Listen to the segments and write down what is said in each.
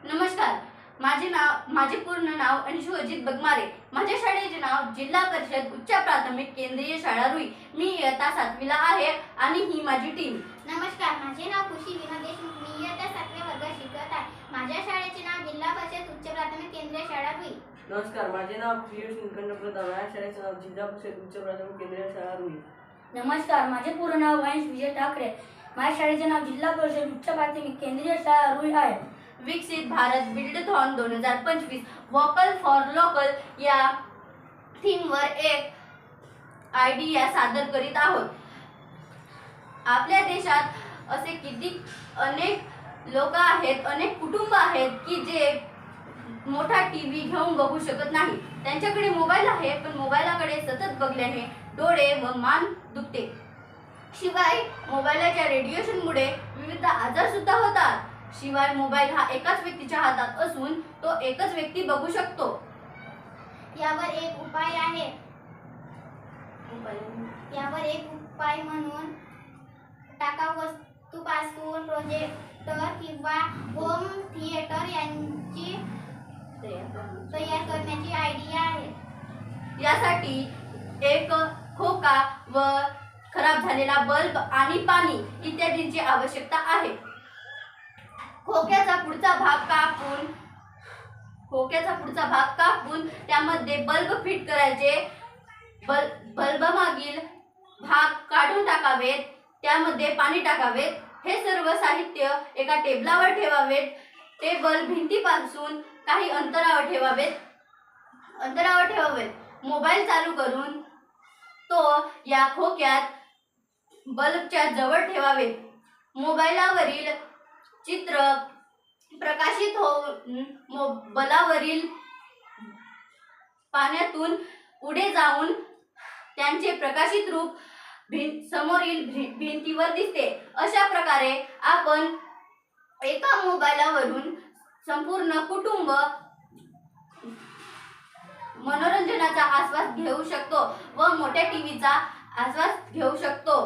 नमस्कार. माझे पूर्ण नाव अंशु अजित बगमारे. माझ्या शाळेचे नाव जिल्हा परिषद उच्च प्राथमिक केंद्रीय शाळा रुई. मी इयत्ता 7वी ला आहे आणि ही माझी टीम. नमस्कार. माझे नाव खुशी विनोद देशमुख. मी इयत्ता 7व्या वर्गात शिकत आहे. माझ्या शाळेचे नाव जिल्हा परिषद उच्च प्राथमिक केंद्रीय शाळा रुई. नमस्कार. माझे नाव पियुष निकंद प्रधान. माझ्या शाळेचे नाव जिल्हा परिषद उच्च प्राथमिक केंद्रीय शाळा रुई. नमस्कार. माझे पूर्ण नाव वंश विजय ठाकरे. माझ्या शाळेचे नाव जिल्हा परिषद उच्च प्राथमिक केंद्रीय शाळा रुई आहे. विकसित भारत बिल्डथॉन 2025 वोकल फॉर लोकल या थीमवर एक आयडिया सादर करीत आहोत. आपल्या देशात असे किती अनेक लोक आहेत, अनेक कुटुंब आहेत की जे मोठा टीव्ही घेऊन बघू शकत नाही. त्यांच्याकडे मोबाईल आहे, पण मोबाईलकडे सतत बघल्याने डोळे व मान दुखते. शिवाय मोबाईलच्या रेडिएशनमुळे विविध आजार सुद्धा होतात. शिवाय मोबाईल हा एकाच व्यक्तीच्या हातात असून तो एकच व्यक्ती बघू शकतो. यावर एक उपाय म्हणून टाकाऊ वस्तूपासून प्रोजेक्टर किंवा होम थिएटर यांची तयार करण्याची आयडिया आहे. यासाठी एक खोका व खराब झालेला बल्ब आणि पाणी इत्यादींची आवश्यकता आहे. खोक्याचा पुढचा भाग कापून त्यामध्ये बल्ब फिट करायचे. बल्ब मागील भाग काढून टाकावेत. त्यामध्ये पाणी टाकावेत. हे सर्व साहित्य एका टेबलावर ठेवावेत. टेबल भिंतीपासून काही अंतरावर ठेवावेत. मोबाईल चालू करून तो या खोक्यात बल्बच्या जवळ ठेवावेत. मोबाईलवरील चित्र प्रकाशित होऊन बल्बावरील पाण्यातून पुढे जाऊन त्यांचे प्रकाशित रूप समोरील भिंतीवर दिसते. अशा प्रकारे आपण एका मोबाईलवरून संपूर्ण कुटुंब मनोरंजनाचा आस्वाद घेऊ शकतो व मोठ्या टीव्हीचा आस्वाद घेऊ शकतो.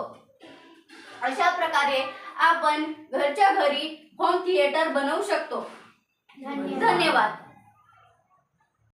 अशा प्रकारे आपण घरच्या घरी होम थिएटर बनवू शकतो. धन्यवाद.